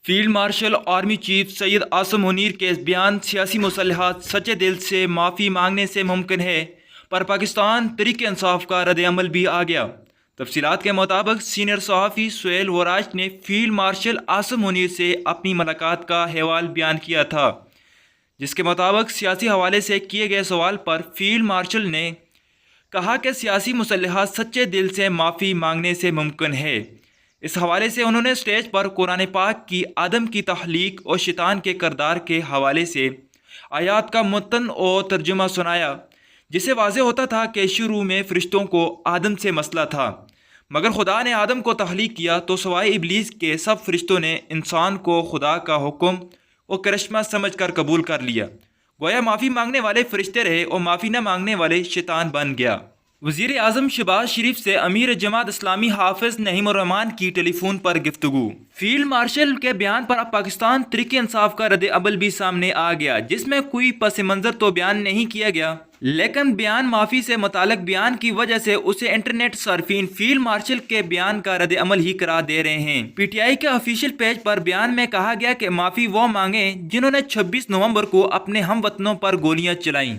Field marshal army chief Syed Asim Munir के बयान सियासी मुसल्हत सच्चे दिल से माफ़ी मांगने से मुमकिन है, पर पाकिस्तान तरीके इंसाफ का रद्द-ए-अमल भी आ गया। तफसीलात के मुताबिक सीनियर सहाफ़ी सुहेल वराज ने फील्ड मार्शल आसिम मुनीर से अपनी मुलाकात का अहवाल बयान किया था, जिसके मुताबिक सियासी हवाले से किए गए सवाल पर फील्ड मार्शल ने कहा कि सियासी मुसल्हत सच्चे दिल से माफ़ी मांगने से मुमकिन है। इस हवाले से उन्होंने स्टेज पर कुरान पाक की आदम की तख्लीक और शैतान के किरदार के हवाले से आयात का मतन और तर्जुमा सुनाया, जिससे वाज़े होता था कि शुरू में फ़रिश्तों को आदम से मसला था, मगर खुदा ने आदम को तख्लीक किया तो सवाए इबलीस के सब फरिश्तों ने इंसान को खुदा का हुक्म और करिश्मा समझ कर कबूल कर लिया। गोया माफ़ी मांगने वाले फरिश्ते रहे और माफ़ी न मांगने वाले शैतान बन गया। वज़ीर आज़म शहबाज शरीफ से अमीर जमात इस्लामी हाफिज़ नईम उर रहमान की टेलीफोन पर गुफ्तगू। फील्ड मार्शल के बयान पर अब पाकिस्तान तरीके इंसाफ का रद्द अमल भी सामने आ गया, जिसमें कोई पस मंज़र तो बयान नहीं किया गया, लेकिन बयान माफ़ी से मुताल्लिक़ बयान की वजह से उसे इंटरनेट सार्फिन फील्ड मार्शल के बयान का रद्द अमल ही करार दे रहे हैं। PTI के ऑफिशियल पेज पर बयान में कहा गया कि माफ़ी वो मांगे जिन्होंने 26 नवंबर को अपने हम वतनों पर गोलियां चलाईं।